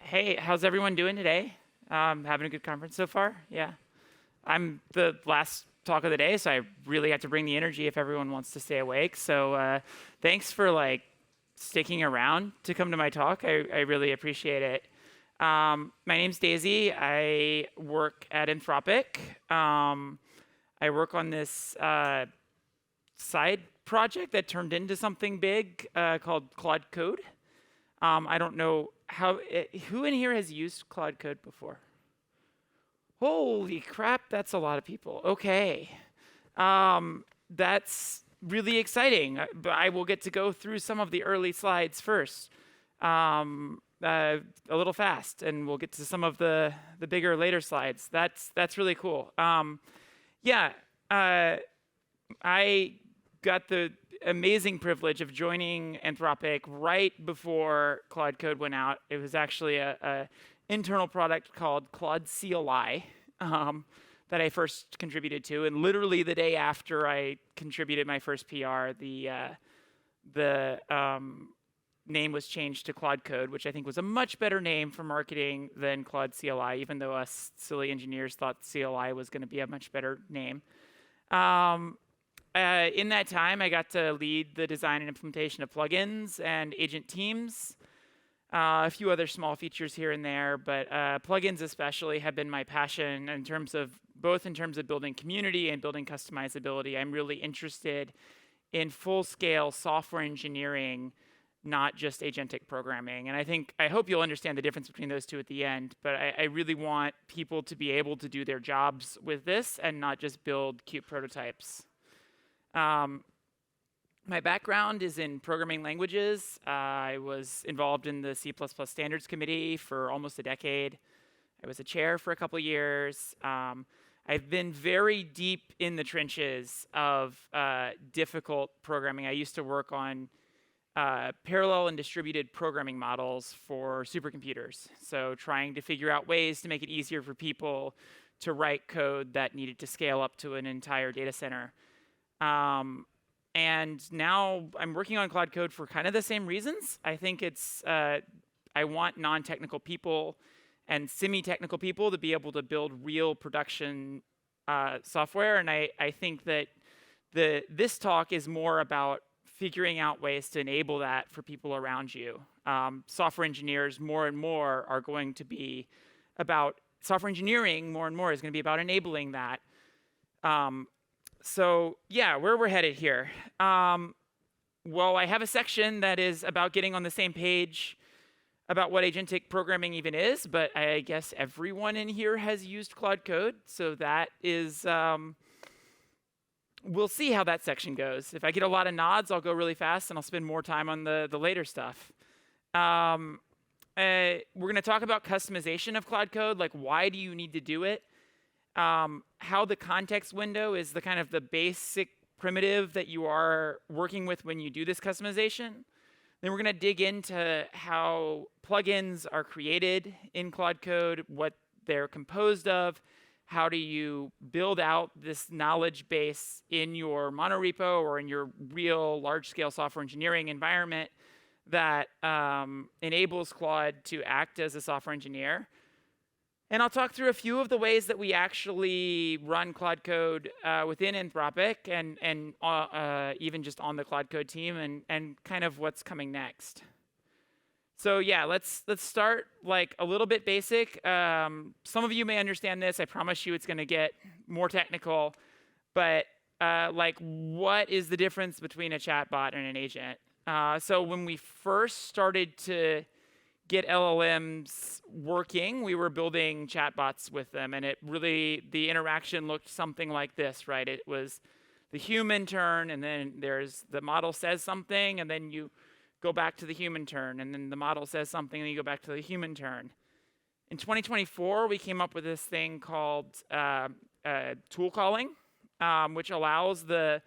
Hey, how's everyone doing today? Having a good conference so far? Yeah. I'm the last talk of the day, so I really have to bring the energy if everyone wants to stay awake. So thanks for sticking around to come to my talk. I really appreciate it. My name's Daisy. I work at Anthropic. I work on this side project that turned into something big called Claude Code. I don't know who in here has used Claude Code before? Holy crap, that's a lot of people. Okay. That's really exciting. But I will get to go through some of the early slides first, a little fast, and we'll get to some of the bigger later slides. That's really cool. Yeah, I got the amazing privilege of joining Anthropic right before Claude Code went out. It was actually a internal product called Claude CLI that I first contributed to, and literally the day after I contributed my first PR, the name was changed to Claude Code, which I think was a much better name for marketing than Claude CLI, even though us silly engineers thought CLI was going to be a much better name. In that time, I got to lead the design and implementation of plugins and agent teams, a few other small features here and there, but plugins especially have been my passion in terms of building community and building customizability. I'm really interested in full-scale software engineering, not just agentic programming. And I hope you'll understand the difference between those two at the end, but I really want people to be able to do their jobs with this and not just build cute prototypes. My background is in programming languages. I was involved in the C++ standards committee for almost a decade. I was a chair for a couple of years. I've been very deep in the trenches of difficult programming. I used to work on parallel and distributed programming models for supercomputers. So trying to figure out ways to make it easier for people to write code that needed to scale up to an entire data center. And now I'm working on Claude Code for kind of the same reasons. I think I want non-technical people and semi-technical people to be able to build real production software. And I think that this talk is more about figuring out ways to enable that for people around you. Software engineers more and more are going to be about, software engineering more and more is going to be about enabling that. So yeah, where we're headed here. Well, I have a section that is about getting on the same page about what agentic programming even is, but I guess everyone in here has used Claude Code, so that is, we'll see how that section goes. If I get a lot of nods, I'll go really fast and I'll spend more time on the later stuff. We're going to talk about customization of Claude Code, like why do you need to do it? How the context window is the kind of the basic primitive that you are working with when you do this customization. Then we're going to dig into how plugins are created in Claude Code, what they're composed of, how do you build out this knowledge base in your monorepo or in your real large-scale software engineering environment that enables Claude to act as a software engineer. And I'll talk through a few of the ways that we actually run Claude Code within Anthropic and even just on the Claude Code team and kind of what's coming next. So yeah, let's start like a little bit basic. Some of you may understand this. I promise you it's going to get more technical. But like what is the difference between a chatbot and an agent? So when we first started to get LLMs working, we were building chatbots with them, and the interaction looked something like this, right? It was the human turn, and then the model says something, and then you go back to the human turn, and then the model says something, and you go back to the human turn. In 2024, we came up with this thing called tool calling, which allows the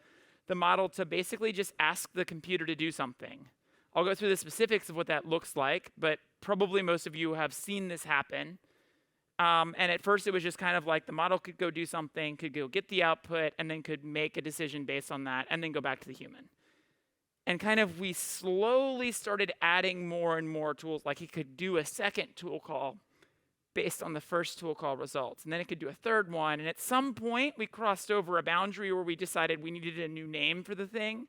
model to basically just ask the computer to do something. I'll go through the specifics of what that looks like, but probably most of you have seen this happen. And at first, it was just kind of like the model could go do something, could go get the output, and then could make a decision based on that, and then go back to the human. And kind of we slowly started adding more and more tools, like it could do a second tool call based on the first tool call results. And then it could do a third one. And at some point, we crossed over a boundary where we decided we needed a new name for the thing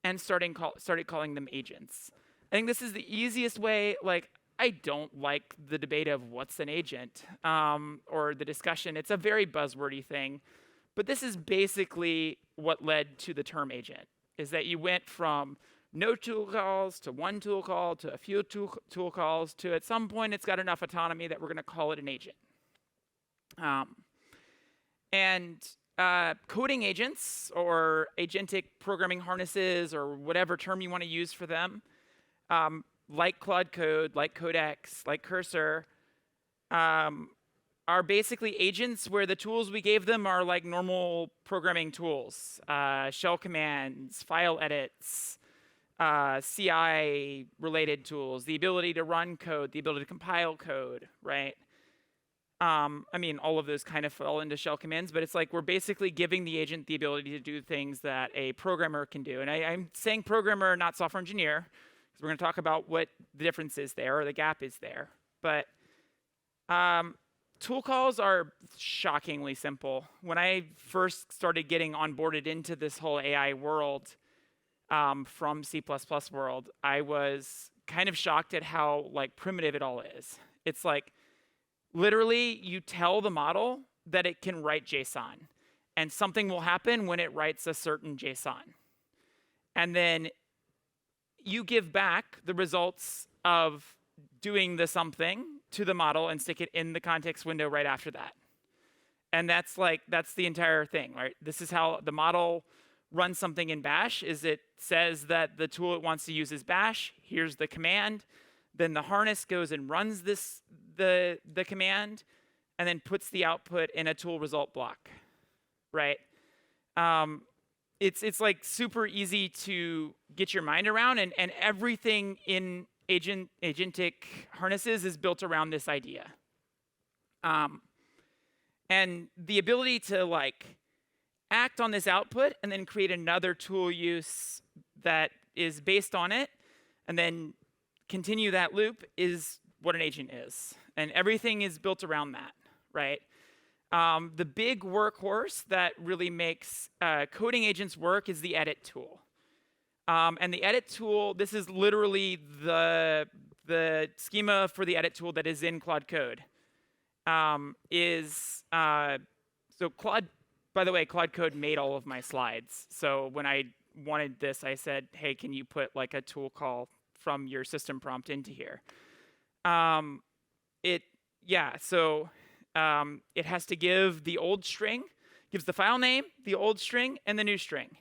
and started calling them agents. I think this is the easiest way. Like, I don't like the debate of what's an agent or the discussion. It's a very buzzwordy thing. But this is basically what led to the term agent, is that you went from no tool calls to one tool call to a few tool calls to at some point it's got enough autonomy that we're going to call it an agent. Coding agents or agentic programming harnesses or whatever term you want to use for them, like Claude Code, like Codex, like Cursor, are basically agents where the tools we gave them are like normal programming tools, shell commands, file edits, CI-related tools, the ability to run code, the ability to compile code, right? I mean, all of those kind of fall into shell commands, but it's like we're basically giving the agent the ability to do things that a programmer can do. And I'm saying programmer, not software engineer, because we're going to talk about what the difference is there or the gap is there. But tool calls are shockingly simple. When I first started getting onboarded into this whole AI world from C++ world, I was kind of shocked at how like primitive it all is. It's like literally you tell the model that it can write JSON, and something will happen when it writes a certain JSON. And then you give back the results of doing the something to the model and stick it in the context window right after that. And that's the entire thing, right? This is how the model runs something in bash, is it says that the tool it wants to use is bash, here's the command, then the harness goes and runs the command, and then puts the output in a tool result block, right? It's like super easy to get your mind around, and everything in agentic harnesses is built around this idea. And the ability to like act on this output and then create another tool use that is based on it and then continue that loop is what an agent is. And everything is built around that, right? The big workhorse that really makes coding agents work is the edit tool. And the edit tool, this is literally the schema for the edit tool that is in Claude Code. So Claude, by the way, Claude Code made all of my slides. So when I wanted this, I said, hey, can you put like a tool call from your system prompt into here? It has to give the old string, gives the file name, the old string, and the new string.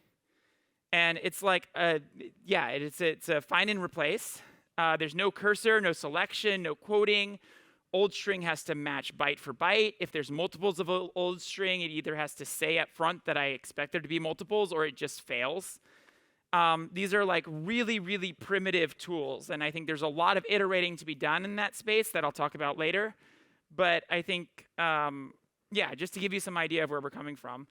And it's like, it's a find and replace. There's no cursor, no selection, no quoting. Old string has to match byte for byte. If there's multiples of an old string, it either has to say up front that I expect there to be multiples, or it just fails. These are like really, really primitive tools. And I think there's a lot of iterating to be done in that space that I'll talk about later. But I think, just to give you some idea of where we're coming from,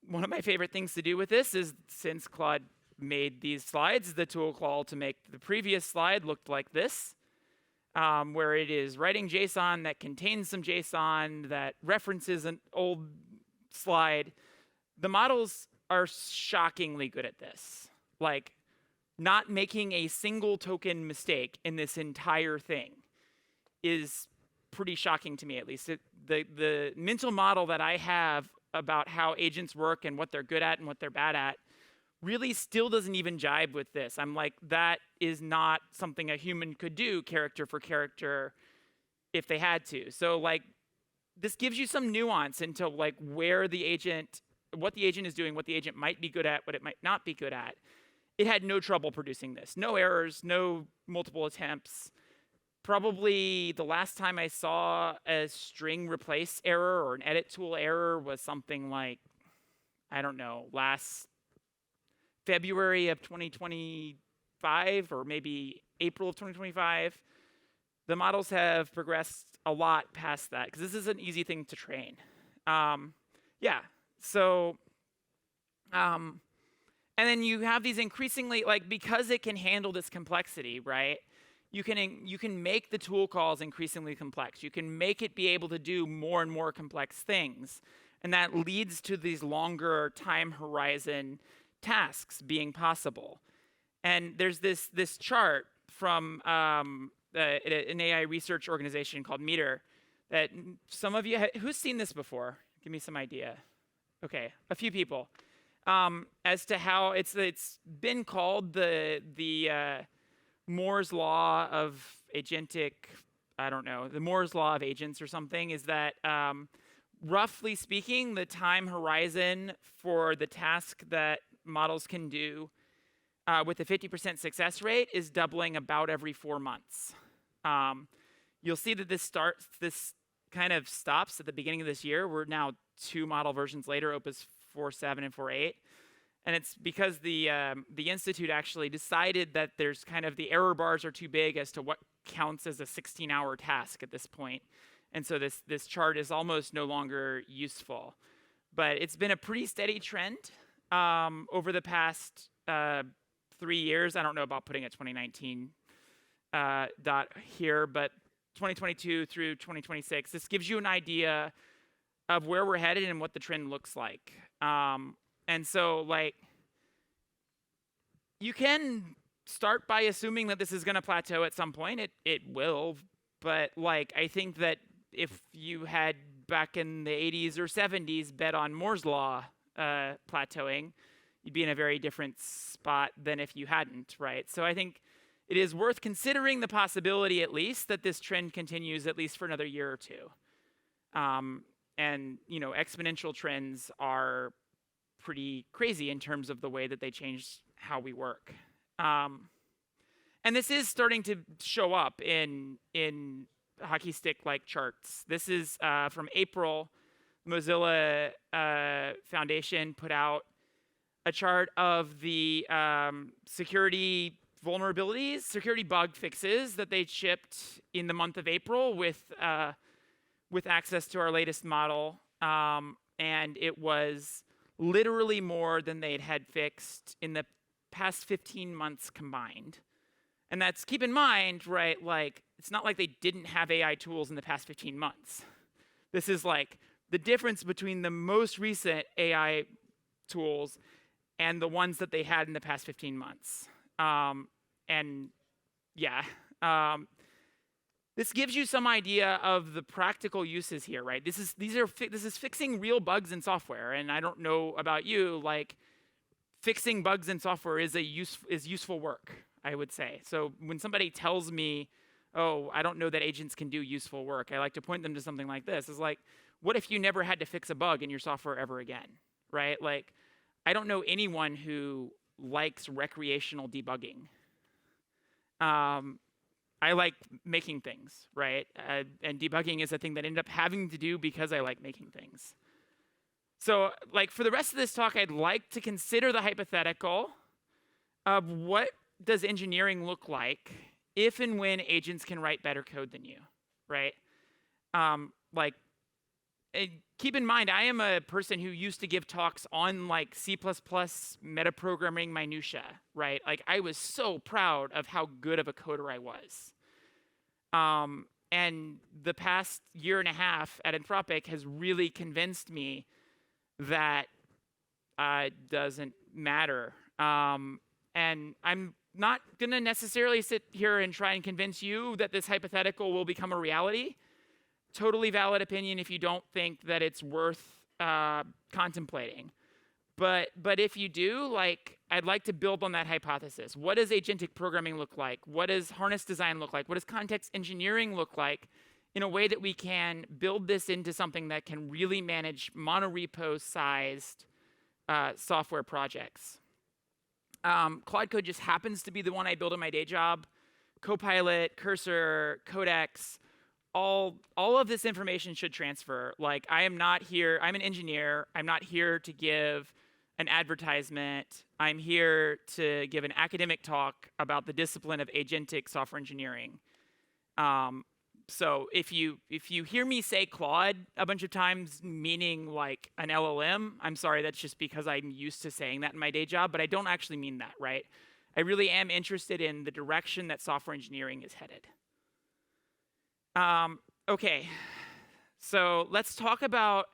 one of my favorite things to do with this is, since Claude made these slides, the tool call to make the previous slide looked like this, where it is writing JSON that contains some JSON that references an old slide. The models are shockingly good at this. Like, not making a single token mistake in this entire thing is pretty shocking to me, at least. The mental model that I have about how agents work and what they're good at and what they're bad at really still doesn't even jibe with this. I'm like, that is not something a human could do character for character if they had to. So like, this gives you some nuance into like where the agent, what the agent is doing, what the agent might be good at, what it might not be good at. It had no trouble producing this. No errors, no multiple attempts. Probably the last time I saw a string replace error or an edit tool error was something like, I don't know, last February of 2025 or maybe April of 2025. The models have progressed a lot past that because this is an easy thing to train. And then you have these increasingly, like, because it can handle this complexity, right? You can make the tool calls increasingly complex. You can make it be able to do more and more complex things. And that leads to these longer time horizon tasks being possible. And there's this chart from an AI research organization called Meter that some of you, who's seen this before? Give me some idea. Okay, a few people. As to how it's been called the Moore's law of agentic, I don't know, the Moore's law of agents or something, is that roughly speaking, the time horizon for the task that models can do with a 50% success rate is doubling about every 4 months. You'll see that this kind of stops at the beginning of this year. We're now 2 model versions later, Opus 4.7 and 4.8. And it's because the Institute actually decided that there's kind of the error bars are too big as to what counts as a 16-hour task at this point. And so this chart is almost no longer useful. But it's been a pretty steady trend over the past 3 years. I don't know about putting a 2019 dot here, but 2022 through 2026. This gives you an idea of where we're headed and what the trend looks like. And so, like, you can start by assuming that this is going to plateau at some point. It will, but, like, I think that if you had back in the 80s or 70s bet on Moore's law plateauing, you'd be in a very different spot than if you hadn't, right? So I think it is worth considering the possibility, at least, that this trend continues at least for another year or two. And, you know, exponential trends are pretty crazy in terms of the way that they change how we work. And this is starting to show up in hockey stick-like charts. This is from April. Mozilla Foundation put out a chart of the security vulnerabilities, security bug fixes that they shipped in the month of April with access to our latest model. And it was literally more than they'd had fixed in the past 15 months combined. And that's, keep in mind, right, like, it's not like they didn't have AI tools in the past 15 months. This is like the difference between the most recent AI tools and the ones that they had in the past 15 months. And yeah, this gives you some idea of the practical uses here, right? This is fixing real bugs in software, and I don't know about you, like, fixing bugs in software is useful work, I would say. So when somebody tells me, oh, I don't know that agents can do useful work, I like to point them to something like this. It's like, what if you never had to fix a bug in your software ever again, right? Like, I don't know anyone who likes recreational debugging. I like making things, right? And debugging is a thing that I ended up having to do because I like making things. So, like, for the rest of this talk, I'd like to consider the hypothetical of what does engineering look like if and when agents can write better code than you, right? Keep in mind, I am a person who used to give talks on, like, C++ metaprogramming minutia, right? Like, I was so proud of how good of a coder I was. And the past year and a half at Anthropic has really convinced me that it doesn't matter. And I'm not going to necessarily sit here and try and convince you that this hypothetical will become a reality. Totally valid opinion if you don't think that it's worth contemplating. But if you do, like, I'd like to build on that hypothesis. What does agentic programming look like? What does harness design look like? What does context engineering look like in a way that we can build this into something that can really manage monorepo-sized software projects? Claude Code just happens to be the one I build in my day job. Copilot, Cursor, Codex, all of this information should transfer. Like, I'm an engineer. I'm not here to give an advertisement. I'm here to give an academic talk about the discipline of agentic software engineering. So if you hear me say Claude a bunch of times, meaning like an LLM, I'm sorry, that's just because I'm used to saying that in my day job, but I don't actually mean that, right? I really am interested in the direction that software engineering is headed. Okay, so let's talk about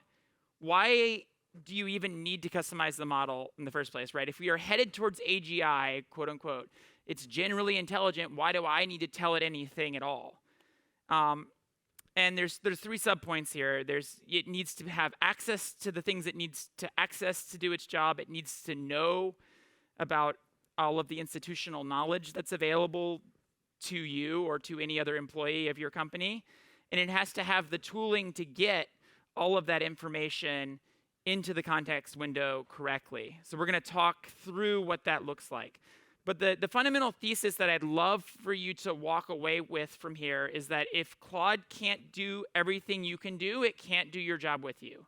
why do you even need to customize the model in the first place, right? If we are headed towards AGI, quote unquote, it's generally intelligent. Why do I need to tell it anything at all? And there's 3 subpoints here. It needs to have access to the things it needs to access to do its job. It needs to know about all of the institutional knowledge that's available to you or to any other employee of your company. And it has to have the tooling to get all of that information into the context window correctly. So we're going to talk through what that looks like. But the fundamental thesis that I'd love for you to walk away with from here is that if Claude can't do everything you can do, it can't do your job with you,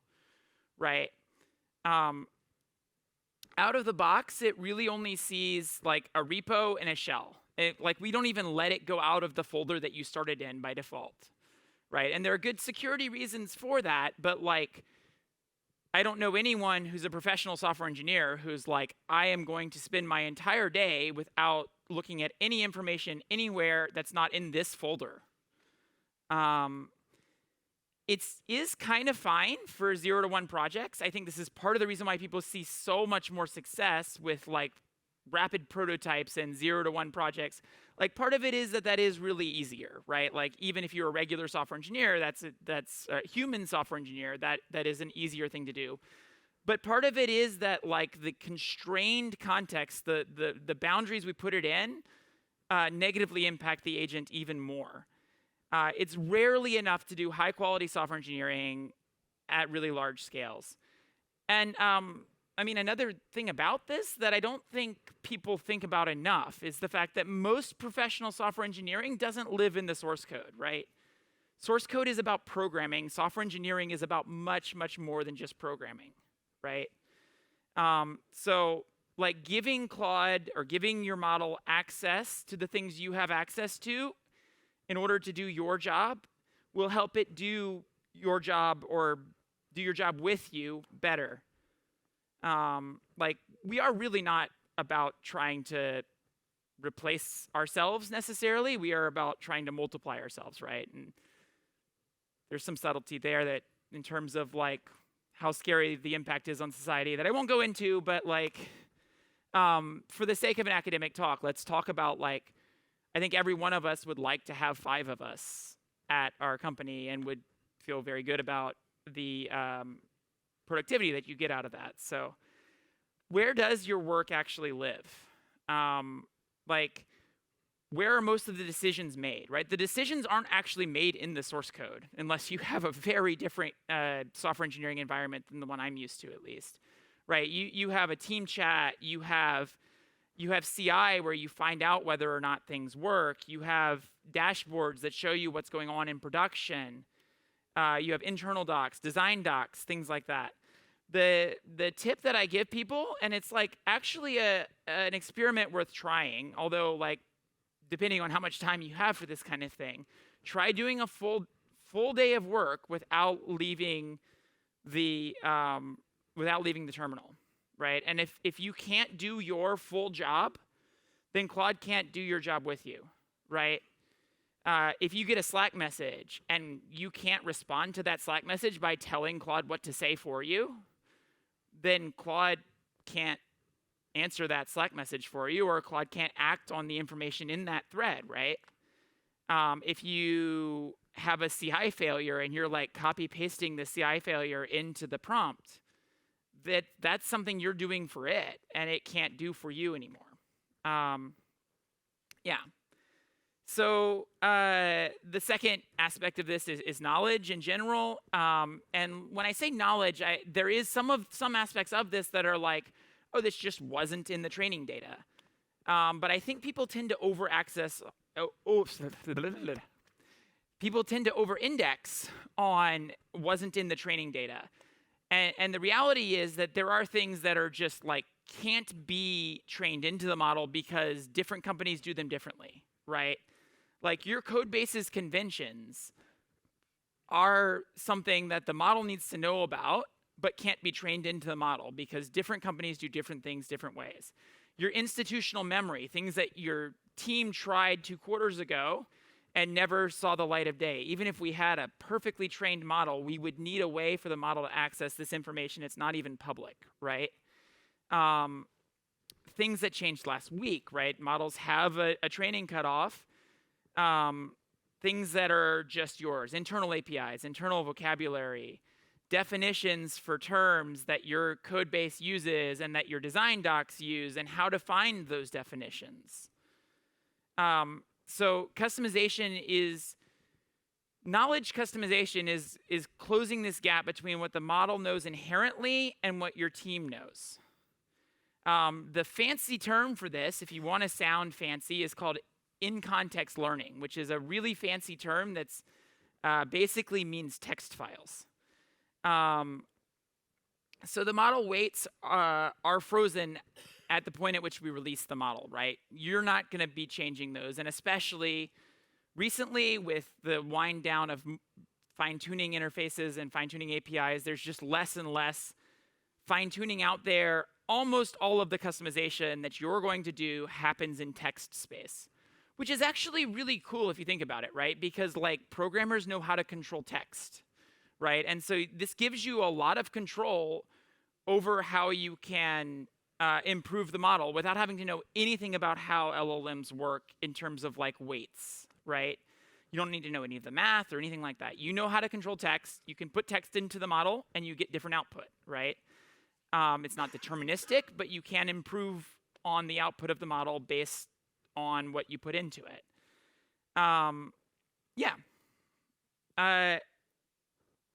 right? Out of the box, it really only sees like a repo and a shell. Like we don't even let it go out of the folder that you started in by default, right? And there are good security reasons for that, but like I don't know anyone who's a professional software engineer who's like, I am going to spend my entire day without looking at any information anywhere that's not in this folder. It is kind of fine for 0 to 1 projects. I think this is part of the reason why people see so much more success with like rapid prototypes and 0 to 1 projects. Like part of it is that is really easier, right? Like even if you're a regular software engineer, that's a human software engineer, that is an easier thing to do. But part of it is that like the constrained context, the boundaries we put it in, negatively impact the agent even more. It's rarely enough to do high quality software engineering at really large scales. And I mean, another thing about this that I don't think people think about enough is the fact that most professional software engineering doesn't live in the source code, right? Source code is about programming. Software engineering is about much, much more than just programming, right? So like giving Claude or giving your model access to the things you have access to in order to do your job will help it do your job or do your job with you better. Like we are really not about trying to replace ourselves necessarily. We are about trying to multiply ourselves, right? And there's some subtlety there that in terms of like how scary the impact is on society that I won't go into, but like for the sake of an academic talk, let's talk about like, I think every one of us would like to have 5 of us at our company and would feel very good about the productivity that you get out of that. So where does your work actually live? Like, where are most of the decisions made, right? The decisions aren't actually made in the source code unless you have a very different software engineering environment than the one I'm used to, at least, right? You have a team chat, you have CI where you find out whether or not things work, you have dashboards that show you what's going on in production, you have internal docs, design docs, things like that. The tip that I give people, and it's like actually an experiment worth trying, although like depending on how much time you have for this kind of thing, try doing a full day of work without leaving the terminal, right? And if you can't do your full job, then Claude can't do your job with you, right? If you get a Slack message and you can't respond to that Slack message by telling Claude what to say for you, then Claude can't answer that Slack message for you, or Claude can't act on the information in that thread, right? If you have a CI failure and you're like copy pasting the CI failure into the prompt, that's something you're doing for it, and it can't do for you anymore. Yeah. So the second aspect of this is knowledge in general. And when I say knowledge, there is some aspects of this that are like, oh, this just wasn't in the training data. But I think people tend to people tend to over-index on wasn't in the training data. And the reality is that there are things that are just like can't be trained into the model because different companies do them differently, right? Like your code base's conventions are something that the model needs to know about, but can't be trained into the model because different companies do different things different ways. Your institutional memory, things that your team tried 2 quarters ago and never saw the light of day. Even if we had a perfectly trained model, we would need a way for the model to access this information. It's not even public, right? Things that changed last week, right? Models have a training cutoff. Things that are just yours, internal APIs, internal vocabulary, definitions for terms that your code base uses and that your design docs use, and how to find those definitions. So knowledge customization is closing this gap between what the model knows inherently and what your team knows. The fancy term for this, if you want to sound fancy, is called in-context learning, which is a really fancy term that's basically means text files. So the model weights are frozen at the point at which we release the model, right? You're not going to be changing those, and especially recently with the wind down of fine-tuning interfaces and fine-tuning APIs, there's just less and less fine-tuning out there. Almost all of the customization that you're going to do happens in text space, which is actually really cool if you think about it, right? Because like programmers know how to control text, right? And so this gives you a lot of control over how you can improve the model without having to know anything about how LLMs work in terms of like weights, right? You don't need to know any of the math or anything like that. You know how to control text. You can put text into the model and you get different output, right? It's not deterministic, but you can improve on the output of the model based on what you put into it.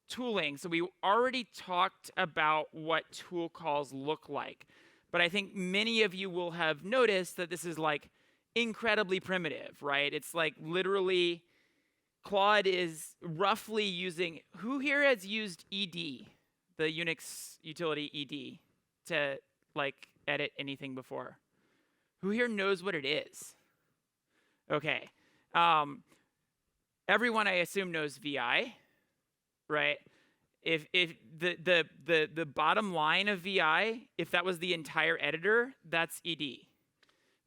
Tooling. So we already talked about what tool calls look like, but I think many of you will have noticed that this is like incredibly primitive, right? It's like literally Claude is roughly using, who here has used ED, the Unix utility ED, to like edit anything before? Who here knows what it is? Okay. Everyone, I assume, knows VI, right? If the bottom line of VI, if that was the entire editor, that's ED.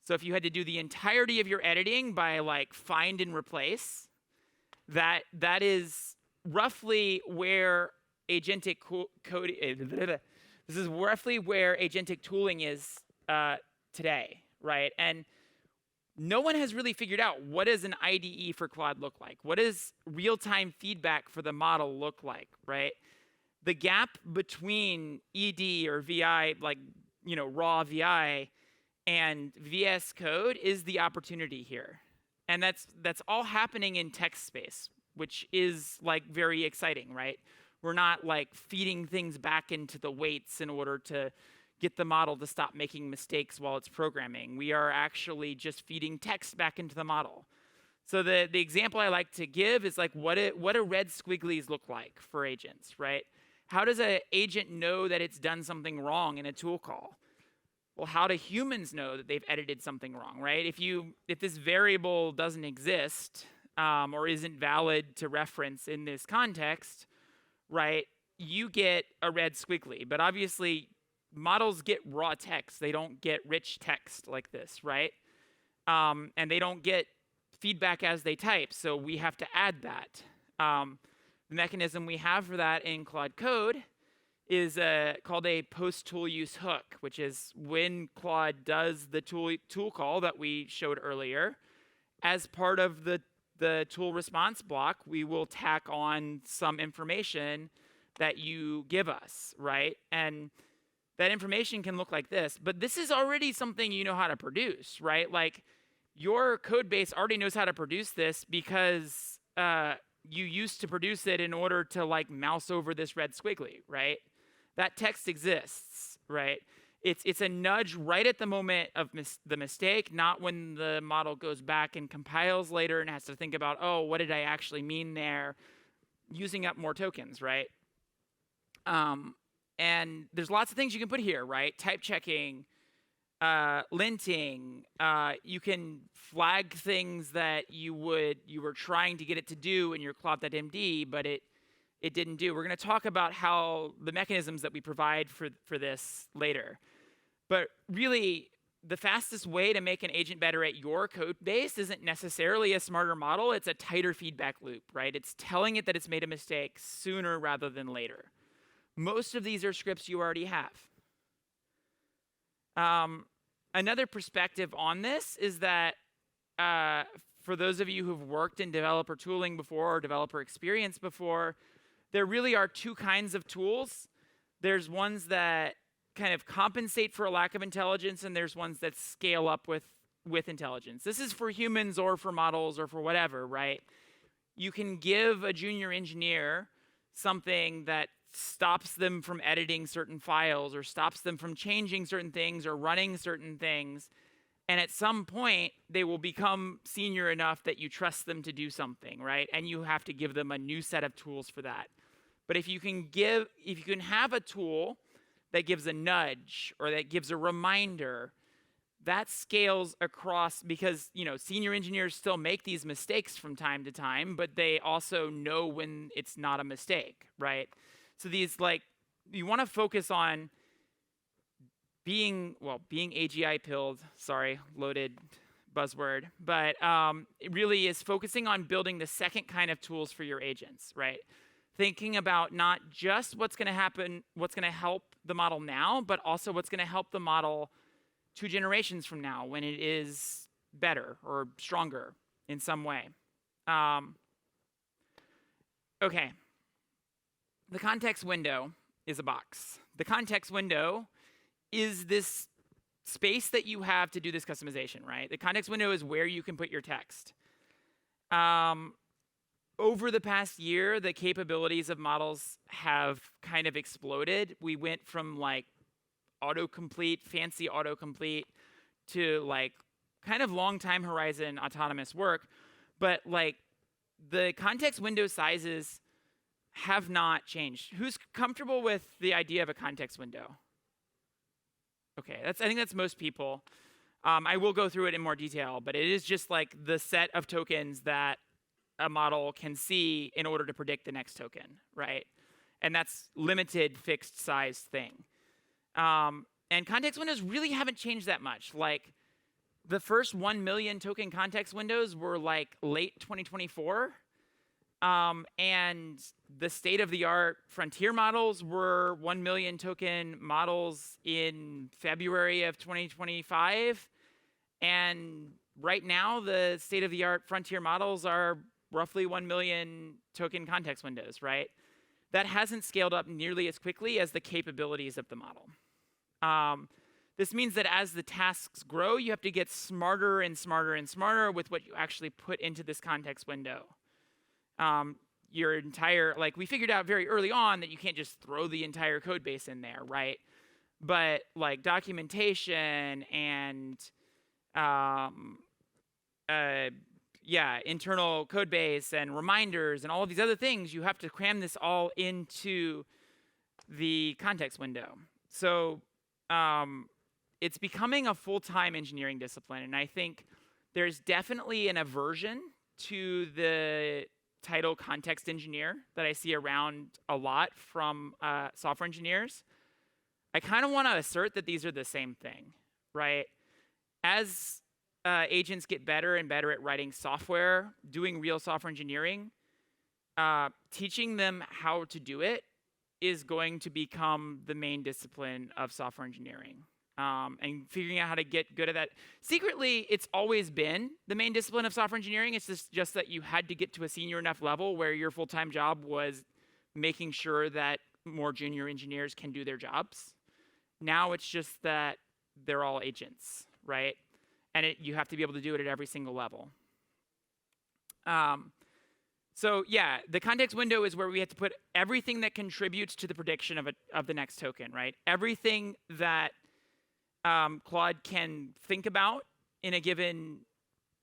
So if you had to do the entirety of your editing by like find and replace, that is roughly where agentic code. This is roughly where agentic tooling is today, right? And no one has really figured out what does an IDE for Claude look like? What does real-time feedback for the model look like, right? The gap between ED or VI, like, you know, raw VI and VS Code is the opportunity here. And that's all happening in text space, which is like very exciting, right? We're not like feeding things back into the weights in order to get the model to stop making mistakes while it's programming. We are actually just feeding text back into the model. So the example I like to give is like what do red squigglies look like for agents, right? How does an agent know that it's done something wrong in a tool call? Well, how do humans know that they've edited something wrong, right? If this variable doesn't exist or isn't valid to reference in this context, right, you get a red squiggly. But obviously, models get raw text. They don't get rich text like this, right? And they don't get feedback as they type, so we have to add that. The mechanism we have for that in Claude Code is called a post-tool use hook, which is when Claude does the tool call that we showed earlier, as part of the tool response block, we will tack on some information that you give us, right? And that information can look like this, but this is already something you know how to produce, right? Like your code base already knows how to produce this because you used to produce it in order to like mouse over this red squiggly, right? That text exists, right? It's a nudge right at the moment of the mistake, not when the model goes back and compiles later and has to think about, oh, what did I actually mean there? Using up more tokens, right? And there's lots of things you can put here, right? Type checking, linting. You can flag things that you were trying to get it to do in your Claude.md, but it didn't do. We're going to talk about how the mechanisms that we provide for this later. But really, the fastest way to make an agent better at your code base isn't necessarily a smarter model. It's a tighter feedback loop, right? It's telling it that it's made a mistake sooner rather than later. Most of these are scripts you already have. Another perspective on this is that for those of you who've worked in developer tooling before or developer experience before, there really are two kinds of tools. There's ones that kind of compensate for a lack of intelligence, and there's ones that scale up with intelligence. This is for humans or for models or for whatever, right? You can give a junior engineer something that stops them from editing certain files or stops them from changing certain things or running certain things. And at some point, they will become senior enough that you trust them to do something, right? And you have to give them a new set of tools for that. But if you can have a tool that gives a nudge or that gives a reminder, that scales across, because senior engineers still make these mistakes from time to time, but they also know when it's not a mistake, right? So these, you want to focus on being AGI pilled, sorry, loaded buzzword, but it really is focusing on building the second kind of tools for your agents, right? Thinking about not just what's going to happen, what's going to help the model now, but also what's going to help the model 2 generations from now when it is better or stronger in some way. Okay. The context window is a box. The context window is this space that you have to do this customization, right? The context window is where you can put your text. Over the past year, the capabilities of models have kind of exploded. We went from autocomplete, fancy autocomplete, to kind of long time horizon autonomous work. But the context window sizes have not changed. Who's comfortable with the idea of a context window? Okay, I think that's most people. I will go through it in more detail, but it is just the set of tokens that a model can see in order to predict the next token, right? And that's limited fixed size thing. And context windows really haven't changed that much. The first 1 million token context windows were late 2024. And the state-of-the-art frontier models were 1 million token models in February of 2025. And right now, the state-of-the-art frontier models are roughly 1 million token context windows, right? That hasn't scaled up nearly as quickly as the capabilities of the model. This means that as the tasks grow, you have to get smarter and smarter and smarter with what you actually put into this context window. Your entire, we figured out very early on that you can't just throw the entire code base in there, right? But documentation and internal code base and reminders and all of these other things, you have to cram this all into the context window. So it's becoming a full-time engineering discipline, and I think there's definitely an aversion to the title context engineer that I see around a lot from software engineers. I kind of want to assert that these are the same thing, right? As agents get better and better at writing software, doing real software engineering, teaching them how to do it is going to become the main discipline of software engineering. And figuring out how to get good at that. Secretly, it's always been the main discipline of software engineering. It's just that you had to get to a senior enough level where your full-time job was making sure that more junior engineers can do their jobs. Now it's just that they're all agents, right? And you have to be able to do it at every single level. So yeah, the context window is where we have to put everything that contributes to the prediction of the next token, right? Everything that Claude can think about in a given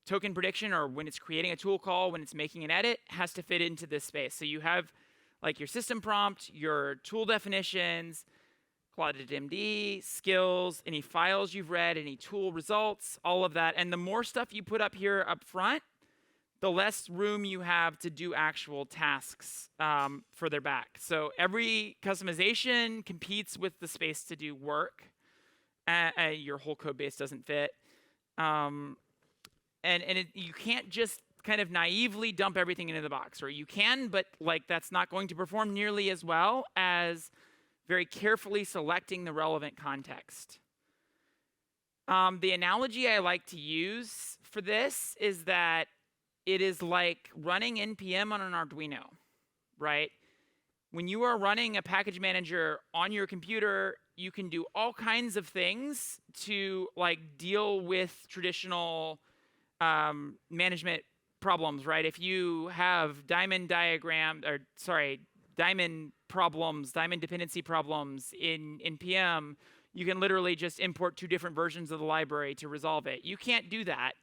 token prediction, or when it's creating a tool call, when it's making an edit, has to fit into this space. So you have your system prompt, your tool definitions. Claude MD, skills, any files you've read, any tool results, all of that. And the more stuff you put up here up front, the less room you have to do actual tasks further back. So every customization competes with the space to do work. Your whole code base doesn't fit. You can't just kind of naively dump everything into the box, or you can, but like that's not going to perform nearly as well as very carefully selecting the relevant context. The analogy I like to use for this is that it is like running NPM on an Arduino, right? When you are running a package manager on your computer, you can do all kinds of things to like deal with traditional management problems, right? If you have diamond problems, diamond dependency problems in NPM, you can literally just import 2 different versions of the library to resolve it. You can't do that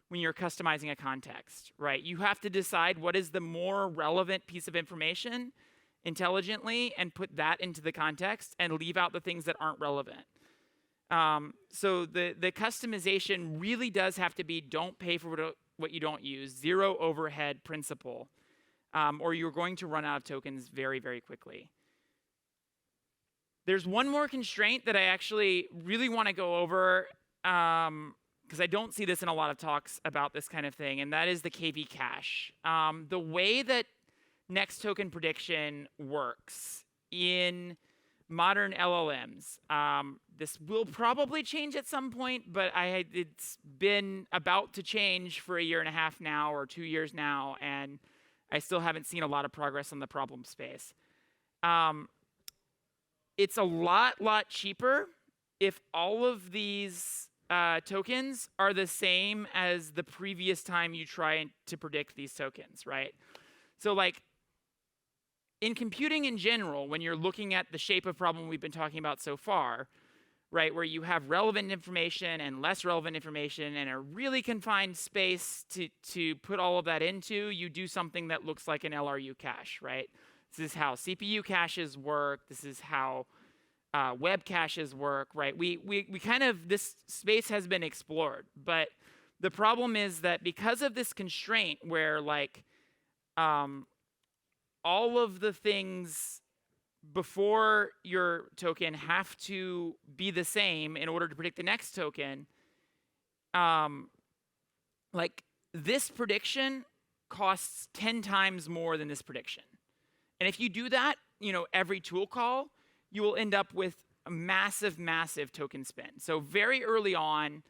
when you're customizing a context, right? You have to decide what is the more relevant piece of information intelligently and put that into the context and leave out the things that aren't relevant. So the customization really does have to be don't pay for what you don't use, zero overhead principle, or you're going to run out of tokens very, very quickly. There's one more constraint that I actually really want to go over, because I don't see this in a lot of talks about this kind of thing, and that is the KV cache. The way that next token prediction works in modern LLMs, this will probably change at some point, but it's been about to change for 1.5 years now, or 2 years now, and I still haven't seen a lot of progress on the problem space. It's a lot cheaper if all of these tokens are the same as the previous time you try to predict these tokens, right? So like in computing in general, when you're looking at the shape of problem we've been talking about so far, right, where you have relevant information and less relevant information and a really confined space to put all of that into, you do something that looks like an LRU cache, right? This is how CPU caches work. This is how web caches work, right? We kind of, this space has been explored, but the problem is that because of this constraint where like all of the things before your token have to be the same in order to predict the next token, like this prediction costs 10 times more than this prediction. And if you do that, every tool call, you will end up with a massive token spend. So very early on,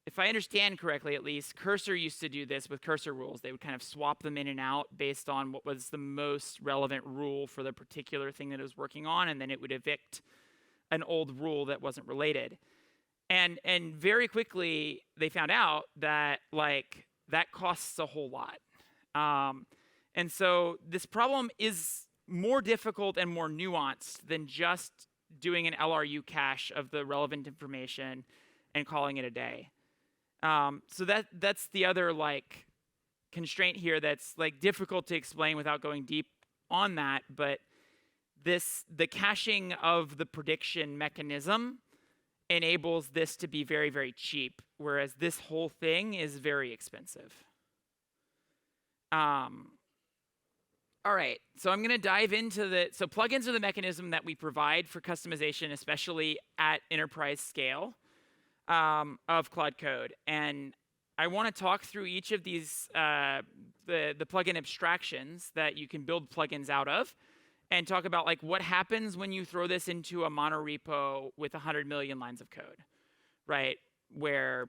if I understand correctly at least, Cursor used to do this with cursor rules. They would kind of swap them in and out based on what was the most relevant rule for the particular thing that it was working on, and then it would evict an old rule that wasn't related. And very quickly, they found out that like that costs a whole lot. And so this problem is more difficult and more nuanced than just doing an LRU cache of the relevant information and calling it a day. So that's the other like constraint here that's like difficult to explain without going deep on that. But the caching of the prediction mechanism enables this to be very, very cheap, whereas this whole thing is very expensive. All right, so I'm going to dive into so plugins are the mechanism that we provide for customization, especially at enterprise scale of Claude Code. And I want to talk through each of these, the plugin abstractions that you can build plugins out of, and talk about like what happens when you throw this into a monorepo with 100 million lines of code, right? Or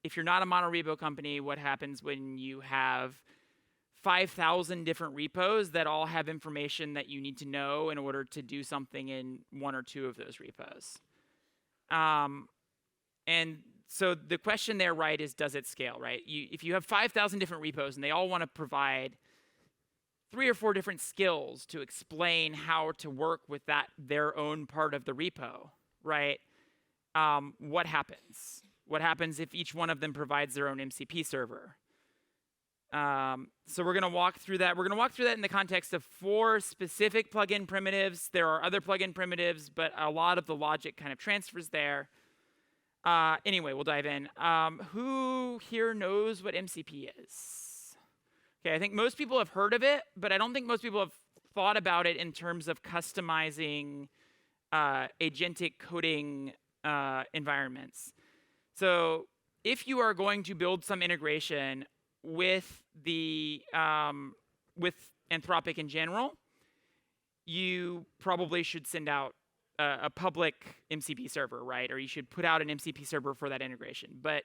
if you're not a monorepo company, what happens when you have 5,000 different repos that all have information that you need to know in order to do something in one or two of those repos. And so the question there, right, is does it scale, right? If you have 5,000 different repos and they all want to provide 3 or 4 different skills to explain how to work with their own part of the repo, right? What happens? What happens if each one of them provides their own MCP server? So we're going to walk through that. We're going to walk through that in the context of 4 specific plugin primitives. There are other plugin primitives, but a lot of the logic kind of transfers there. Anyway, we'll dive in. Who here knows what MCP is? Okay, I think most people have heard of it, but I don't think most people have thought about it in terms of customizing agentic coding environments. So if you are going to build some integration with with Anthropic in general, you probably should send out a public MCP server, right? Or you should put out an MCP server for that integration. But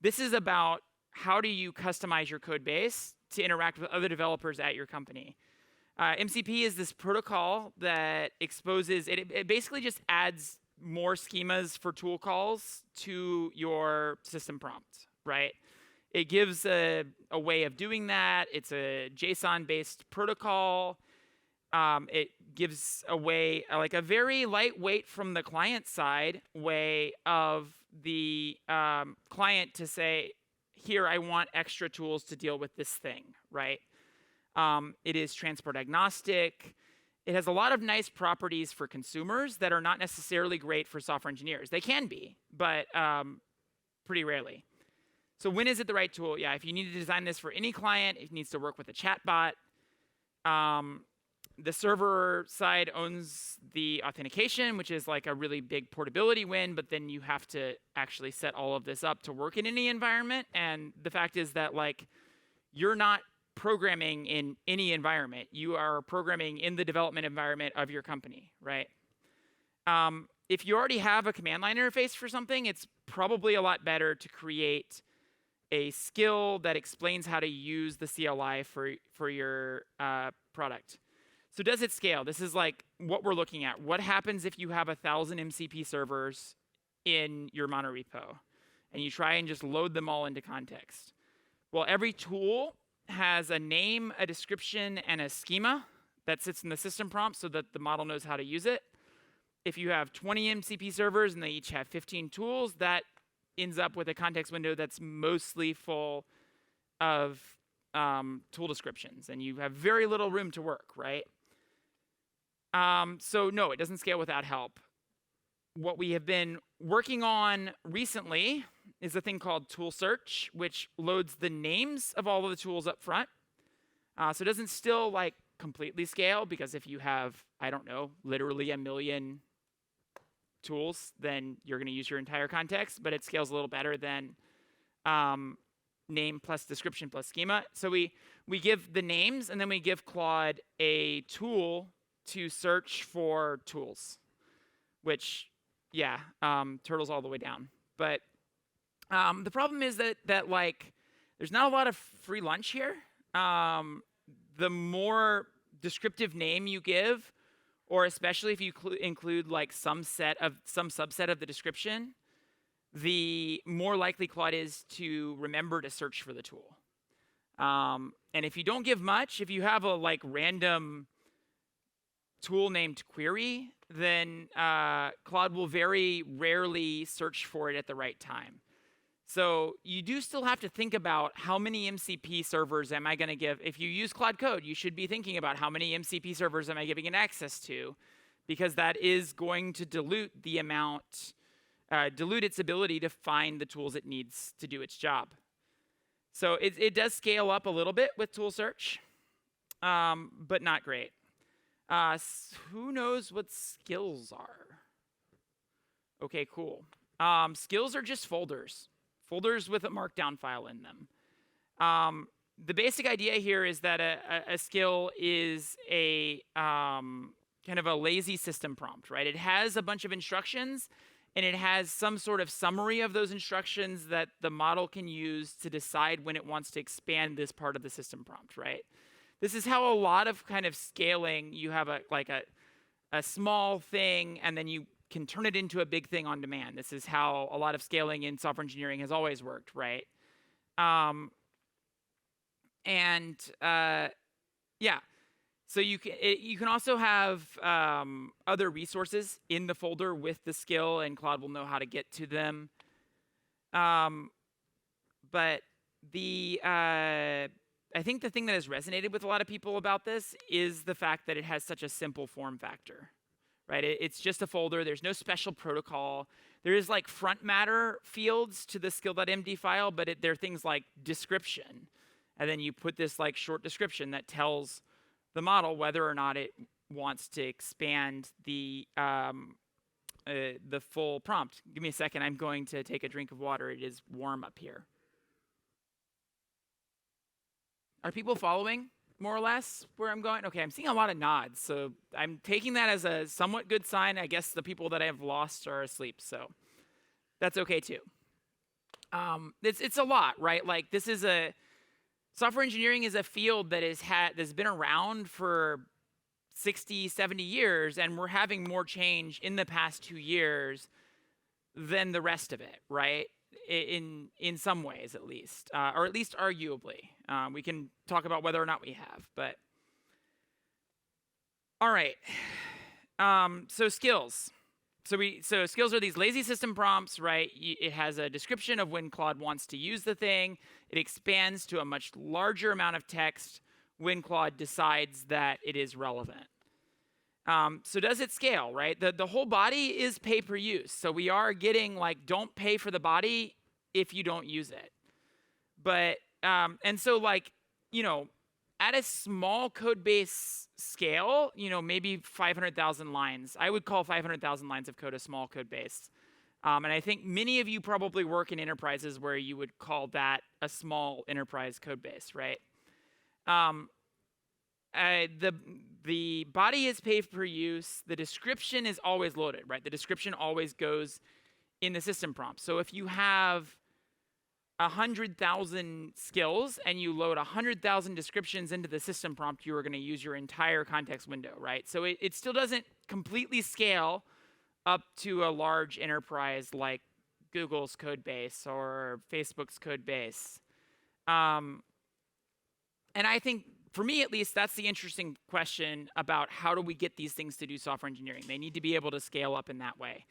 this is about how do you customize your code base to interact with other developers at your company. MCP is this protocol that exposes, it basically just adds more schemas for tool calls to your system prompt, right? It gives a way of doing that. It's a JSON-based protocol. It gives a way, like a very lightweight from the client side way of the client to say, here, I want extra tools to deal with this thing, right? It is transport agnostic. It has a lot of nice properties for consumers that are not necessarily great for software engineers. They can be, but pretty rarely. So when is it the right tool? Yeah, if you need to design this for any client, it needs to work with a chatbot. The server side owns the authentication, which is like a really big portability win, but then you have to actually set all of this up to work in any environment. And the fact is that like you're not programming in any environment. You are programming in the development environment of your company, right? If you already have a command line interface for something, it's probably a lot better to create a skill that explains how to use the CLI for your product. So does it scale? This is like what we're looking at. What happens if you have 1,000 MCP servers in your monorepo and you try and just load them all into context? Well, every tool has a name, a description, and a schema that sits in the system prompt so that the model knows how to use it. If you have 20 MCP servers and they each have 15 tools, that ends up with a context window that's mostly full of tool descriptions, and you have very little room to work, right? So no, it doesn't scale without help. What we have been working on recently is a thing called tool search, which loads the names of all of the tools up front. So it doesn't still like completely scale, because if you have, I don't know, literally 1 million tools, then you're going to use your entire context, but it scales a little better than name plus description plus schema. So we give the names, and then we give Claude a tool to search for tools, which, yeah, turtles all the way down. But the problem is that like there's not a lot of free lunch here. The more descriptive name you give, or especially if you include like some subset of the description, the more likely Claude is to remember to search for the tool. And if you don't give much, if you have a like random tool named query, then Claude will very rarely search for it at the right time. So you do still have to think about how many MCP servers am I going to give. If you use Claude Code, you should be thinking about how many MCP servers am I giving it access to, because that is going to dilute the amount, dilute its ability to find the tools it needs to do its job. So it does scale up a little bit with tool search, but not great. Who knows what skills are? Okay, cool. Skills are just folders with a markdown file in them. The basic idea here is that a skill is a kind of a lazy system prompt, right? It has a bunch of instructions, and it has some sort of summary of those instructions that the model can use to decide when it wants to expand this part of the system prompt, right? This is how a lot of kind of scaling, you have a small thing, and then you can turn it into a big thing on demand. This is how a lot of scaling in software engineering has always worked, right? Yeah. So you can also have other resources in the folder with the skill, and Claude will know how to get to them. But the I think the thing that has resonated with a lot of people about this is the fact that it has such a simple form factor, right? It's just a folder. There's no special protocol. There is like front matter fields to the skill.md file, but they're things like description. And then you put this like short description that tells the model whether or not it wants to expand the full prompt. Give me a second. I'm going to take a drink of water. It is warm up here. Are people following more or less where I'm going? Okay, I'm seeing a lot of nods, so I'm taking that as a somewhat good sign. I guess the people that I have lost are asleep, so that's okay too. It's a lot, right? Like software engineering is a field that that's been around for 60, 70 years, and we're having more change in the past 2 years than the rest of it, right? In some ways, at least, or at least arguably. We can talk about whether or not we have, but all right. So skills. So skills are these lazy system prompts, right? It has a description of when Claude wants to use the thing. It expands to a much larger amount of text when Claude decides that it is relevant. So does it scale, right? The whole body is pay per use. So we are getting like, don't pay for the body if you don't use it. But, and so like, at a small code base scale, maybe 500,000 lines. I would call 500,000 lines of code a small code base. And I think many of you probably work in enterprises where you would call that a small enterprise code base, right? The body is pay per use. The description is always loaded, right? The description always goes in the system prompt. So if you have 100,000 skills and you load 100,000 descriptions into the system prompt, you are going to use your entire context window, right? So it still doesn't completely scale up to a large enterprise like Google's code base or Facebook's code base. And I think, for me at least, that's the interesting question about how do we get these things to do software engineering. They need to be able to scale up in that way.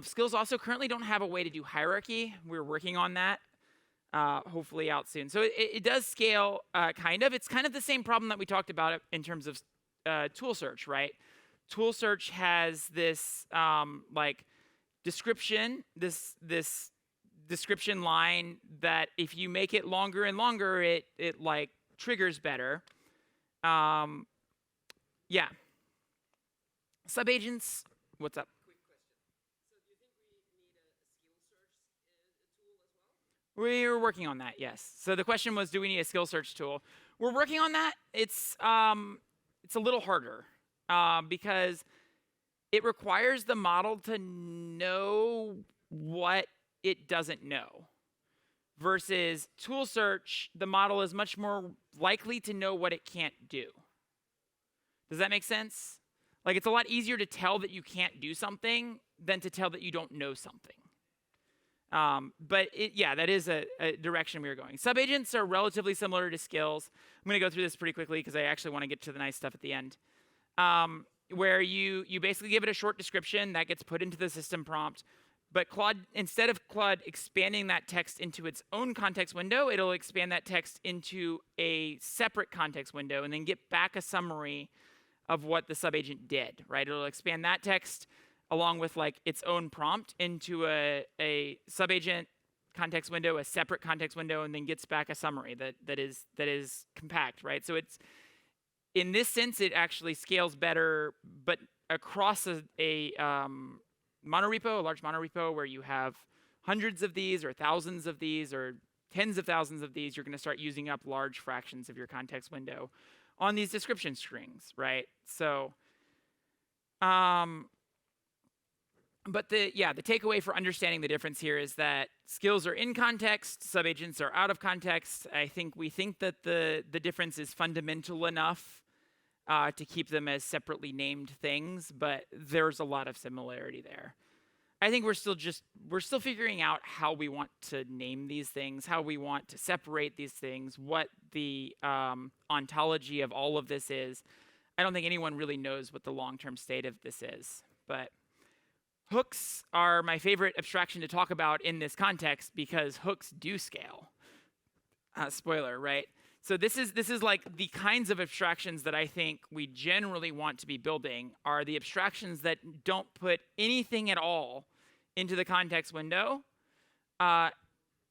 Skills also currently don't have a way to do hierarchy. We're working on that, hopefully out soon. So it does scale, kind of. It's kind of the same problem that we talked about in terms of tool search, right? Tool search has this description, this description line that if you make it longer and longer, it like triggers better. Yeah. Subagents, what's up? Quick question. So do you think we need a skill search tool as well? We're working on that, yes. So the question was, do we need a skill search tool? We're working on that. It's a little harder because it requires the model to know what it doesn't know. Versus tool search, the model is much more likely to know what it can't do. Does that make sense? Like, it's a lot easier to tell that you can't do something than to tell that you don't know something. But that is a direction we are going. Subagents are relatively similar to skills. I'm going to go through this pretty quickly because I actually want to get to the nice stuff at the end. Where you basically give it a short description that gets put into the system prompt. But Claude, instead of Claude expanding that text into its own context window, it'll expand that text into a separate context window and then get back a summary of what the subagent did, right? It'll expand that text along with like its own prompt into a subagent context window, a separate context window, and then gets back a summary that is compact, right? So it's, in this sense, it actually scales better, but across a monorepo, a large monorepo where you have hundreds of these or thousands of these or tens of thousands of these, you're going to start using up large fractions of your context window on these description strings, right? So, but the takeaway for understanding the difference here is that skills are in context, subagents are out of context. We think that the difference is fundamental enough to keep them as separately named things, but there's a lot of similarity there. I think we're still figuring out how we want to name these things, how we want to separate these things, what the ontology of all of this is. I don't think anyone really knows what the long-term state of this is, but hooks are my favorite abstraction to talk about in this context because hooks do scale. Spoiler, right? So this is like the kinds of abstractions that I think we generally want to be building are the abstractions that don't put anything at all into the context window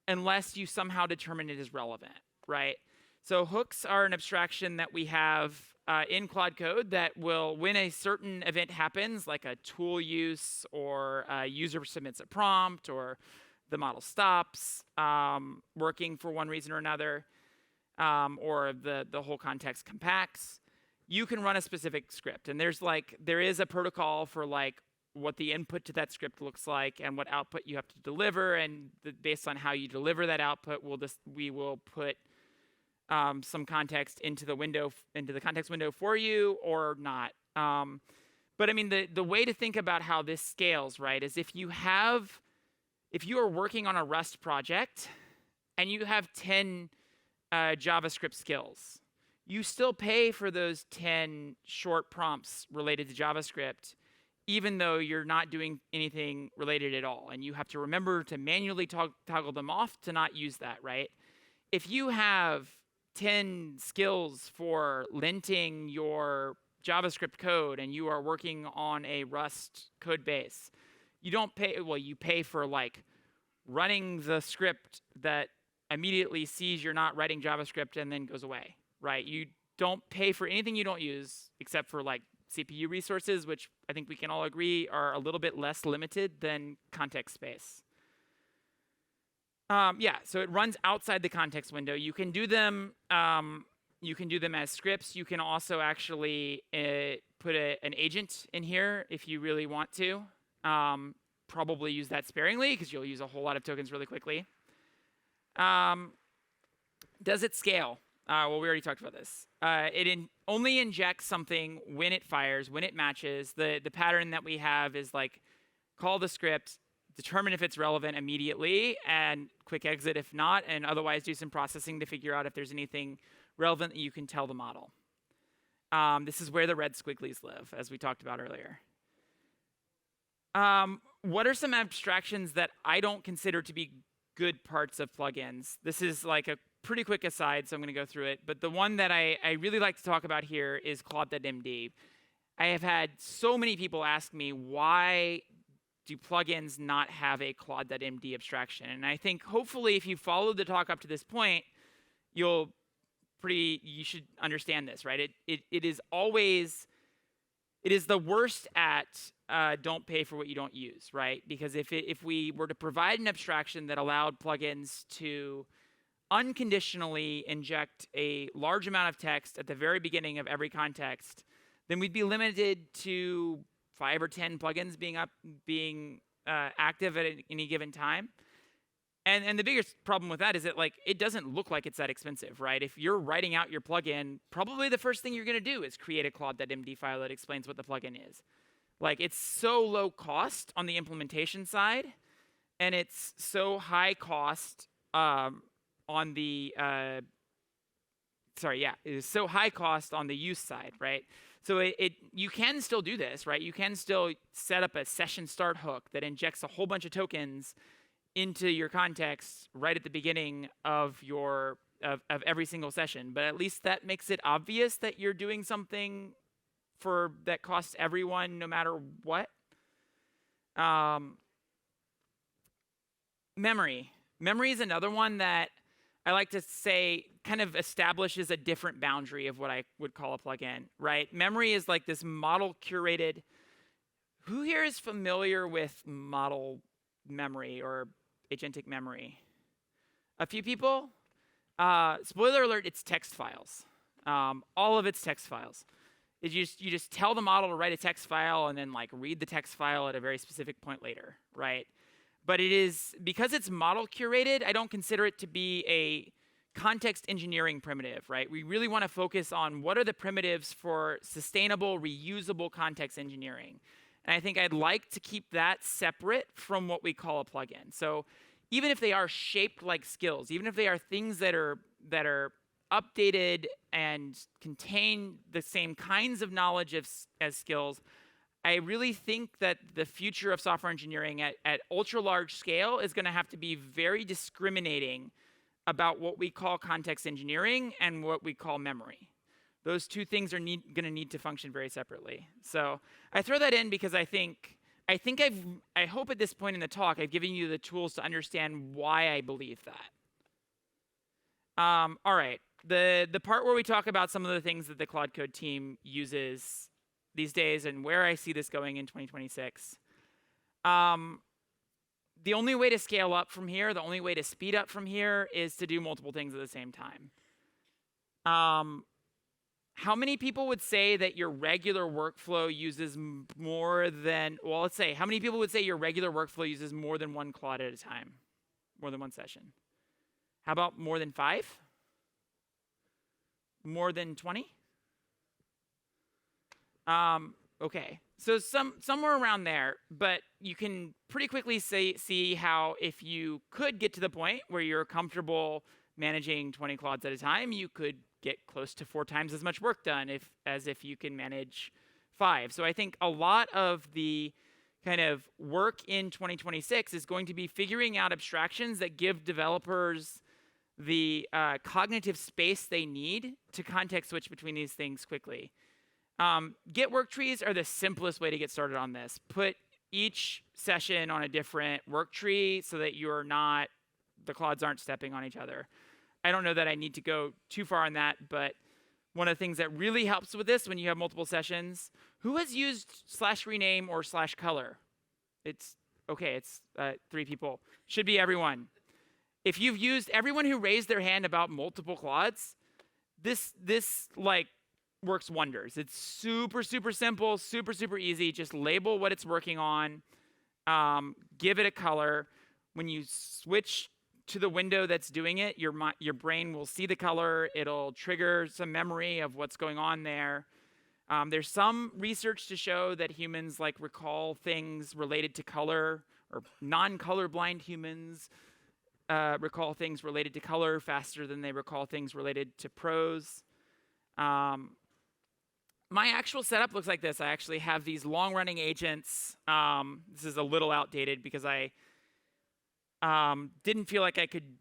unless you somehow determine it is relevant, right? So hooks are an abstraction that we have in Claude Code that will, when a certain event happens, like a tool use or a user submits a prompt or the model stops working for one reason or another, or the whole context compacts, you can run a specific script. And there is a protocol for like what the input to that script looks like and what output you have to deliver. And based on how you deliver that output, we will put some context into the context window for you or not. But I mean, the way to think about how this scales, right, is if you are working on a Rust project and you have 10 JavaScript skills, you still pay for those 10 short prompts related to JavaScript, even though you're not doing anything related at all. And you have to remember to manually toggle them off to not use that, right? If you have 10 skills for linting your JavaScript code and you are working on a Rust code base, you don't pay, well, you pay for like running the script that immediately sees you're not writing JavaScript and then goes away, right? You don't pay for anything you don't use except for like CPU resources, which I think we can all agree are a little bit less limited than context space. Yeah, so it runs outside the context window. You can do them. You can do them as scripts. You can also actually put an agent in here if you really want to. Probably use that sparingly because you'll use a whole lot of tokens really quickly. Does it scale? Well, we already talked about this. It only injects something when it fires, when it matches. The pattern that we have is like call the script, determine if it's relevant immediately, and quick exit if not, and otherwise do some processing to figure out if there's anything relevant that you can tell the model. This is where the red squigglies live, as we talked about earlier. What are some abstractions that I don't consider to be good parts of plugins? This is like a pretty quick aside, so I'm going to go through it. But the one that I really like to talk about here is Claude.md. I have had so many people ask me, why do plugins not have a Claude.md abstraction? And I think hopefully if you followed the talk up to this point, you should understand this, right? It is the worst at don't pay for what you don't use, right? Because if we were to provide an abstraction that allowed plugins to unconditionally inject a large amount of text at the very beginning of every context, then we'd be limited to 5 or 10 plugins being active at any given time. And the biggest problem with that is that it doesn't look like it's that expensive, right? If you're writing out your plugin, probably the first thing you're going to do is create a Claude.md file that explains what the plugin is. It's so low cost on the implementation side, and it's so high cost on the it is so high cost on the use side, right? So you can still do this, right? You can still set up a session start hook that injects a whole bunch of tokens into your context right at the beginning of every single session. But at least that makes it obvious that you're doing something that costs everyone no matter what. Memory. Memory is another one that I like to say kind of establishes a different boundary of what I would call a plugin, right? Memory is like this model curated. Who here is familiar with model memory or agentic memory? A few people? Spoiler alert, it's text files. All of it's text files. You just tell the model to write a text file and then read the text file at a very specific point later, right? But it is, because it's model curated, I don't consider it to be a context engineering primitive, right? We really want to focus on what are the primitives for sustainable, reusable context engineering. And I think I'd like to keep that separate from what we call a plugin. So even if they are shaped like skills, even if they are things that are updated and contain the same kinds of knowledge as skills, I really think that the future of software engineering at ultra large scale is going to have to be very discriminating about what we call context engineering and what we call memory. Those two things are going to need to function very separately. So I throw that in because I hope at this point in the talk I've given you the tools to understand why I believe that. All right, the part where we talk about some of the things that the Claude Code team uses these days and where I see this going in 2026. The only way to scale up from here, the only way to speed up from here is to do multiple things at the same time. How many people would say that your regular workflow uses more than, well, let's say, how many people would say your regular workflow uses more than one Claude at a time? More than one session? How about more than 5? More than 20? Okay, so somewhere around there, but you can pretty quickly see how if you could get to the point where you're comfortable managing 20 Claudes at a time, you could get close to 4 times as much work done as if you can manage 5. So I think a lot of the kind of work in 2026 is going to be figuring out abstractions that give developers the cognitive space they need to context switch between these things quickly. Git work trees are the simplest way to get started on this. Put each session on a different work tree so that the Claudes aren't stepping on each other. I don't know that I need to go too far on that, but one of the things that really helps with this when you have multiple sessions, who has used /rename or /color? It's 3 people. Should be everyone. If you've used everyone who raised their hand about multiple Claudes, this like works wonders. It's super, super simple, super, super easy. Just label what it's working on, give it a color. When you switch to the window that's doing it, your brain will see the color. It'll trigger some memory of what's going on there. There's some research to show that humans recall things related to color, or non-colorblind humans recall things related to color faster than they recall things related to prose. My actual setup looks like this. I actually have these long-running agents. This is a little outdated because I didn't feel like I could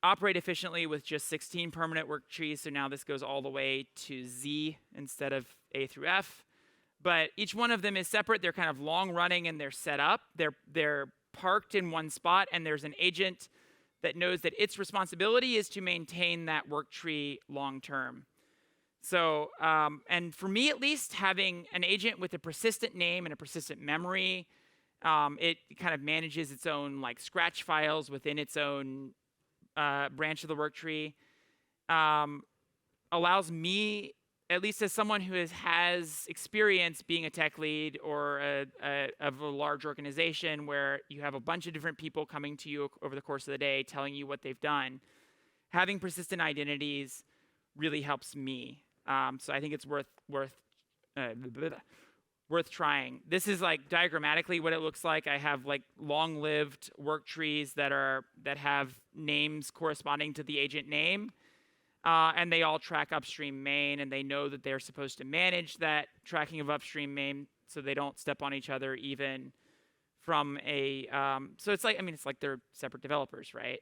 operate efficiently with just 16 permanent work trees, so now this goes all the way to Z instead of A through F. But each one of them is separate. They're kind of long-running and they're set up. They're parked in one spot, and there's an agent that knows that its responsibility is to maintain that work tree long-term. So, and for me at least, having an agent with a persistent name and a persistent memory, it kind of manages its own scratch files within its own branch of the work tree, allows me, at least as someone who has experience being a tech lead or of a large organization where you have a bunch of different people coming to you over the course of the day telling you what they've done, having persistent identities really helps me. So I think it's worth trying. This is diagrammatically what it looks like. I have long-lived work trees that have names corresponding to the agent name, and they all track upstream main, and they know that they're supposed to manage that tracking of upstream main so they don't step on each other even from a. So it's it's like they're separate developers, right?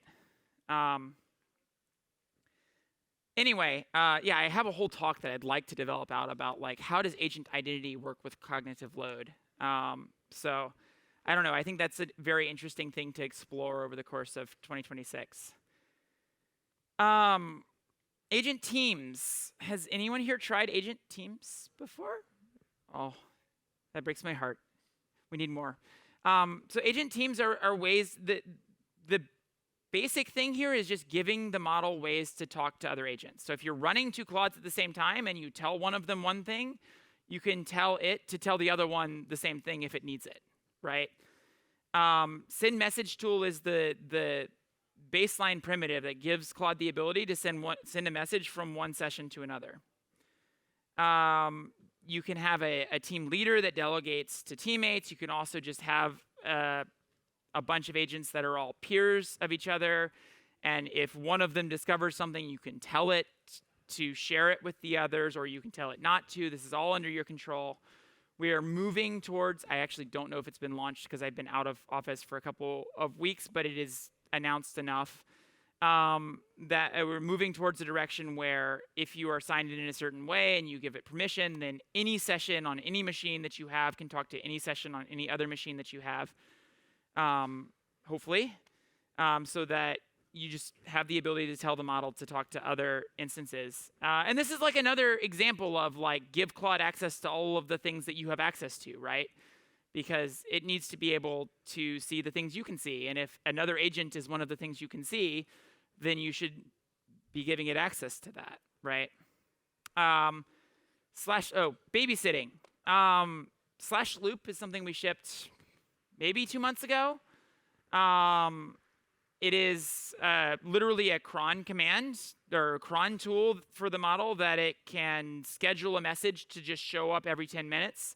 Anyway, yeah, I have a whole talk that I'd like to develop out about how does agent identity work with cognitive load. So I don't know. I think that's a very interesting thing to explore over the course of 2026. Agent teams. Has anyone here tried agent teams before? Oh, that breaks my heart. We need more. So agent teams are ways that the basic thing here is just giving the model ways to talk to other agents. So if you're running 2 Claudes at the same time and you tell one of them one thing, you can tell it to tell the other one the same thing if it needs it, right? Send message tool is the baseline primitive that gives Claude the ability to send a message from one session to another. You can have a team leader that delegates to teammates. You can also just have a bunch of agents that are all peers of each other. And if one of them discovers something, you can tell it to share it with the others, or you can tell it not to. This is all under your control. We are moving towards, I actually don't know if it's been launched because I've been out of office for a couple of weeks, but it is announced enough. that we're moving towards a direction where if you are signed in a certain way and you give it permission, then any session on any machine that you have can talk to any session on any other machine that you have, hopefully, so that you just have the ability to tell the model to talk to other instances. And this is like another example of like give Claude access to all of the things that you have access to, right? Because it needs to be able to see the things you can see. And if another agent is one of the things you can see, then you should be giving it access to that, right? Babysitting. Slash loop is something we shipped maybe 2 months ago. It is literally a cron command or a cron tool for the model that it can schedule a message to just show up every 10 minutes.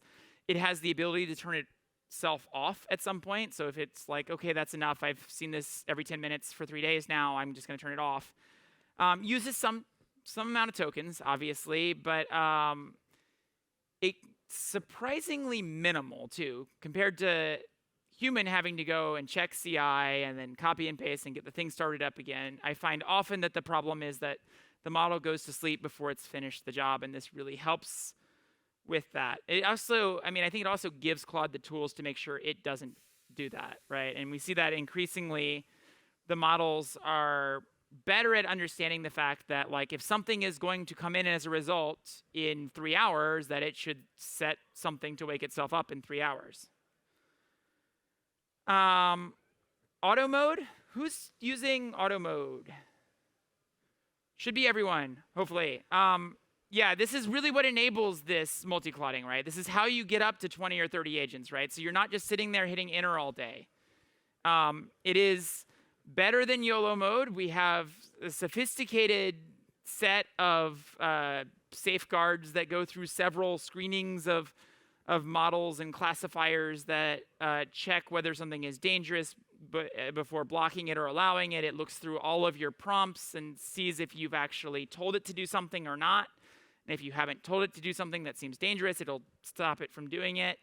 It has the ability to turn itself off at some point. So if it's like, okay, that's enough. I've seen this every 10 minutes for 3 days now. I'm just going to turn it off. Uses some amount of tokens, obviously, but it's surprisingly minimal, too, compared to human having to go and check CI and then copy and paste and get the thing started up again. I find often that the problem is that the model goes to sleep before it's finished the job, and this really helps with that. It also, I think it also gives Claude the tools to make sure it doesn't do that, right? And we see that increasingly the models are better at understanding the fact that like if something is going to come in as a result in 3 hours, that it should set something to wake itself up in 3 hours. Auto mode. Who's using auto mode? Should be everyone, hopefully. Yeah, this is really what enables this multi-clotting, right? This is how you get up to 20 or 30 agents, right? So you're not just sitting there hitting enter all day. It is better than YOLO mode. We have a sophisticated set of safeguards that go through several screenings of models and classifiers that check whether something is dangerous before blocking it or allowing it. It looks through all of your prompts and sees if you've actually told it to do something or not. And if you haven't told it to do something that seems dangerous, it'll stop it from doing it.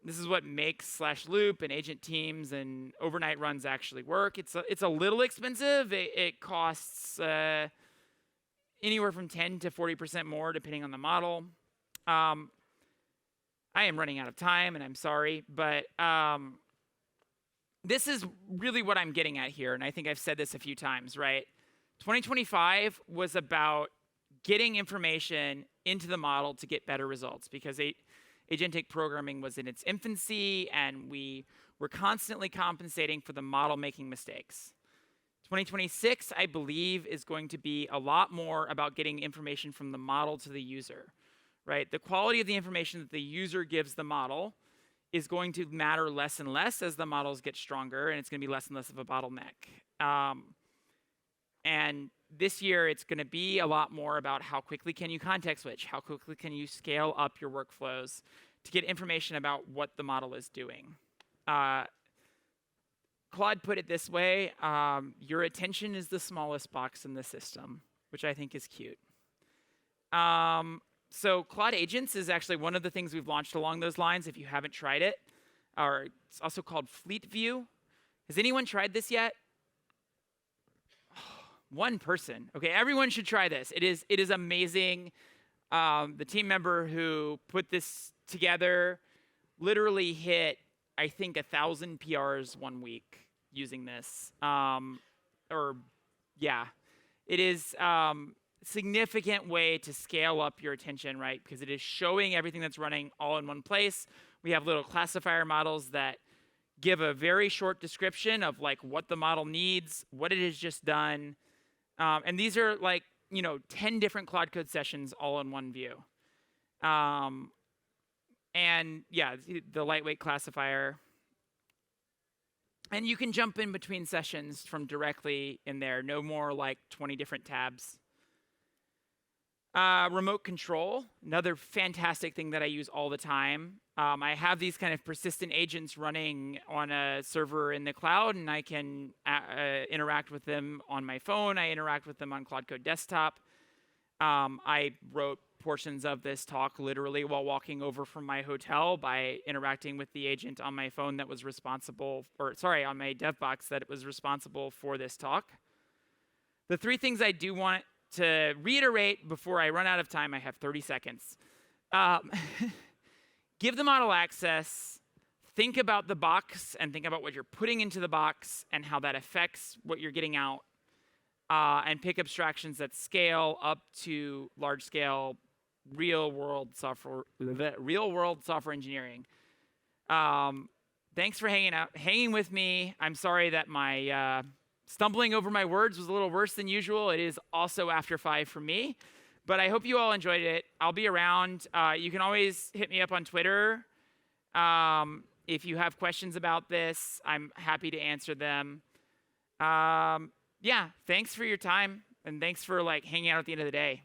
This is what makes slash loop and agent teams and overnight runs actually work. It's a little expensive. It costs anywhere from 10 to 40% more depending on the model. I am running out of time, and I'm sorry, but this is really what I'm getting at here, and I think I've said this a few times, right? 2025 was about getting information into the model to get better results because agentic programming was in its infancy, and we were constantly compensating for the model making mistakes. 2026, I believe, is going to be a lot more about getting information from the model to the user, right? The quality of the information that the user gives the model is going to matter less and less as the models get stronger, and it's going to be less and less of a bottleneck. And this year, it's going to be a lot more about how quickly can you context switch, how quickly can you scale up your workflows to get information about what the model is doing. Claude put it this way, your attention is the smallest box in the system, which I think is cute. So Claude Agents is actually one of the things we've launched along those lines if you haven't tried it. Or it's also called Fleet View. Has anyone tried this yet? One person. Okay, everyone should try this. It is amazing. The team member who put this together literally hit, I think, 1,000 PRs 1 week using this. It is significant way to scale up your attention, right? Because it is showing everything that's running all in one place. We have little classifier models that give a very short description of like what the model needs, what it has just done. And these are like, 10 different Claude Code sessions all in one view. And yeah, the lightweight classifier. And you can jump in between sessions from directly in there. No more like 20 different tabs. Remote control, another fantastic thing that I use all the time. I have these kind of persistent agents running on a server in the cloud, and I can interact with them on my phone. I interact with them on Claude Code Desktop. I wrote portions of this talk literally while walking over from my hotel by interacting with the agent on my phone that was responsible, or sorry, on my dev box that was responsible for this talk. The 3 things I do want to reiterate before I run out of time, I have 30 seconds. Give the model access, think about the box and think about what you're putting into the box and how that affects what you're getting out, and pick abstractions that scale up to large-scale real-world software engineering. Thanks for hanging with me. I'm sorry that my stumbling over my words was a little worse than usual. It is also after 5 for me, but I hope you all enjoyed it. I'll be around. You can always hit me up on Twitter. If you have questions about this, I'm happy to answer them. Yeah, thanks for your time, and thanks for hanging out at the end of the day.